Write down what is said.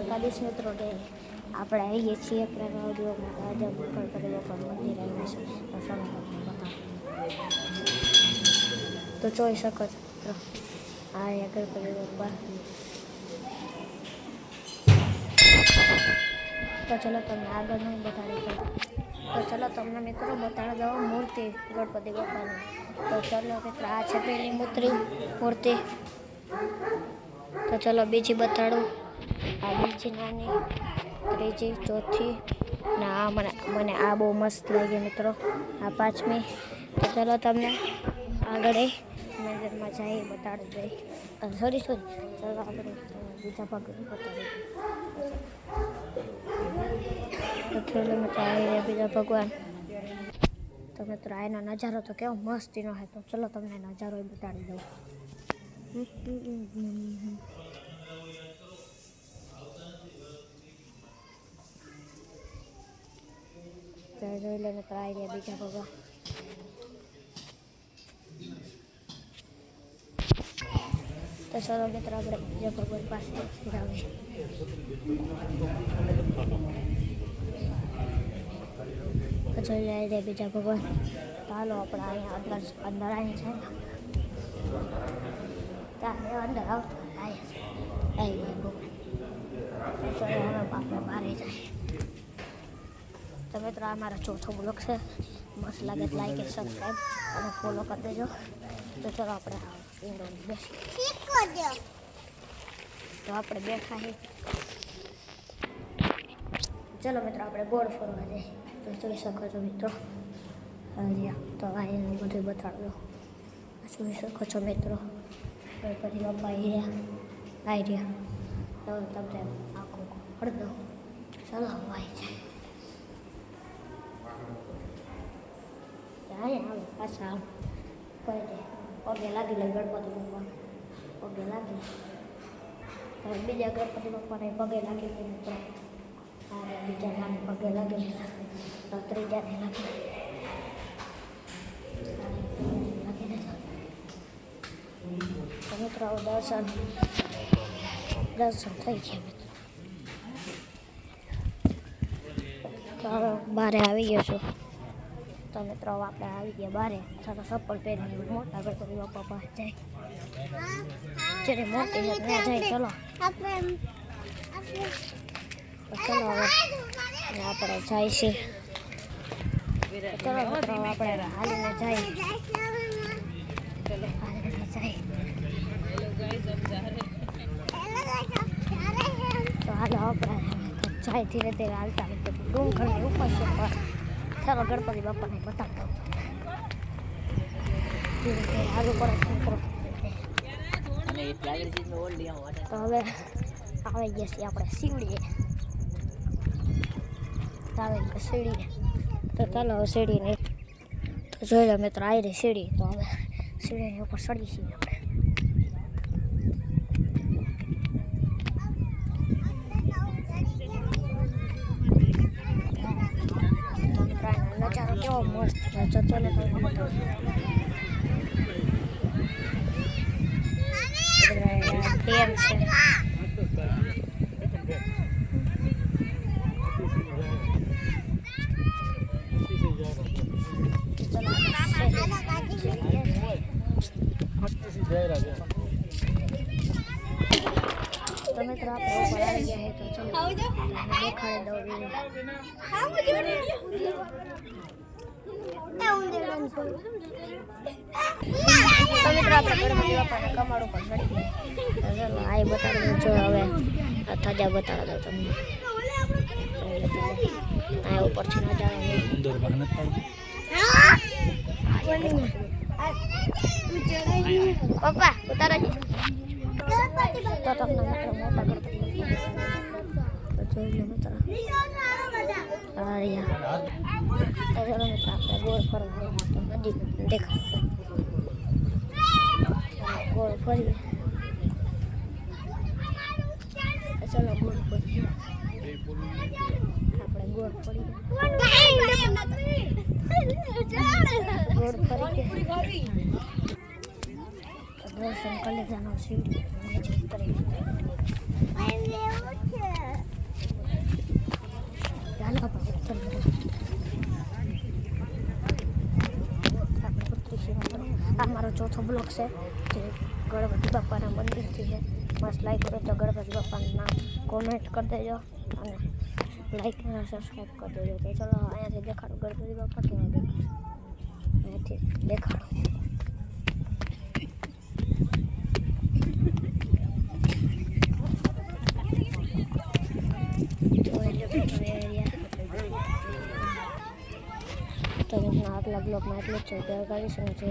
દ્વારકાધીશ મિત્રો કે આપણે આવીએ છીએ પ્રગતિમાં આજે ગણપતિ બાપા મંદિર આવ્યું છે તો ચાલો તમને બતાવો તો જોઈ શકો છો મિત્રો આ ગણપતિ બાપા તો ચલો તમને આગળનું બતાડી દઉં તો ચલો તમને મિત્રો બતાડી દઉં મૂર્તિ ગણપતિ બાપાની તો ચલો મિત્રો આ છે પહેલી મૂર્તિ તો ચલો બીજી બતાડું આ બીજી નાની ત્રીજી ચોથી ને આ મને આ બહુ મસ્ત લાગી મિત્રો આ પાંચમી તો ચલો તમને આગળ મંદિરમાં જઈ બતાડી દઈ સોરી ચલો આપણે બીજા ભાગ બતાડી તો ચલો મિત્રો આવી બીજા ભગવાન તો મિત્રો આનો નજારો તો કેવો મસ્તીનો હોય તો ચલો તમને નજારો બતાડી દઉં જોઈ લે મિત્રો આવી રહ્યા બીજા ભગવાન તો ચલો મિત્રો આપણે બીજા ભગવાન પાસે આવીએ તો જોઈ આવી રહ્યા બીજા ભગવાન ચાલો આપણે અહીંયા અંદર આવી છે ત્યાં અંદર આવતો આવી ગયા ભગવાન તો ચલો હવે આપણે બહાર જાય તો મિત્રો આ મારો ચોથો બ્લોગ છે મસ્ત લાગે તો લાઈક સબસ્ક્રાઈબ અને ફોલો કરી દેજો તો ચલો આપણે બેસી તો આપણે બેઠા છીએ ચલો મિત્રો આપણે ગોળ ફરવા જઈએ તો જોઈ શકો છો મિત્રો તો આ બધું બતાડો જોઈ શકો છો મિત્રો ગણપતિ બાપા આવી રહ્યા તો તમને આખું હળદો ચલો આવી જાય આવે પાછા પગે લાગી લે ગણપતિ બાપા પગે લાગી હવે બીજા ગણપતિ બાપાને પગે લાગી લે મિત્રો બીજા નાને પગે લાગી તો ત્રીજાને લાગી તો મિત્રો દર્શન થઈ ગયા મિત્રો તો બારે આવી ગયો છું તો મિત્રો આપણે આવી ગયા બારે ચાલો ચપ્પલ પહેરીને મોટા ગણપતિ બાપા પાસે જાય જ્યારે મોટી ત્યાં જાય ચલો ચલો હવે આપણે જાય છે ચલો મિત્રો આપણે હાલીને જાય ચલો હાલીને જાય તો હાલો આપણે જાય ધીરે ધીરે હાલતા ડુંગરની ઉપર છે ચાલો ગણપતિ બાપાને બતાવતો ધીરે ધીરે આગળ પડે મિત્રો તો હવે આવી ગયા છીએ આપણે સીડીએ તો ચાલો હવે સીડીને તો જોઈ લો મિત્રો આવી રહી સીડી તો હવે સીડીની ઉપર ચડી છીએ આપણે નજારો કેવો મસ્ત છે ચલો ડેમ છે તો મિત્રો આપણે ઉપર આવી ગયા તો ચલો દેખાડી દઉં તો મિત્રો આપણે ગણપતિ બાપાને કમાડ ઉપર ચડી ગયા ચલો આ બતાવી દઉં છું હવે આ તાજા બતાવી દઉં તમને આ ઉપરથી નજારો પપ્પા ઉતારો તો તમને મિત્રો મોટા ગણપતિ જોઈ લો મિત્રો ચલો મિત્રો આપણે ગોળ ફરવા તો નદી દેખાય ગોળ ફરીએ ચલો ગોળ ફરીએ આપણે ગોળ ફરીએ ગોળ ફરી દર્શન કરી લીધાનો સીડી આ મારો ચોથો બ્લોગ છે જે ગણપતિ બાપાના મંદિરથી છે. મસ્ત લાઈક કરો તો ગણપતિ બાપાનું નામ કોમેન્ટ કરી દેજો અને લાઈક અને સબસ્ક્રાઈબ કરી દેજો. તો ચલો અહીંયાથી દેખાડો ગણપતિ બાપા કેવા દેખાડો, અહીંયાથી દેખાડો. તો આજના બ્લોગમાં એટલું જ છે. જય ગણેશ અને જય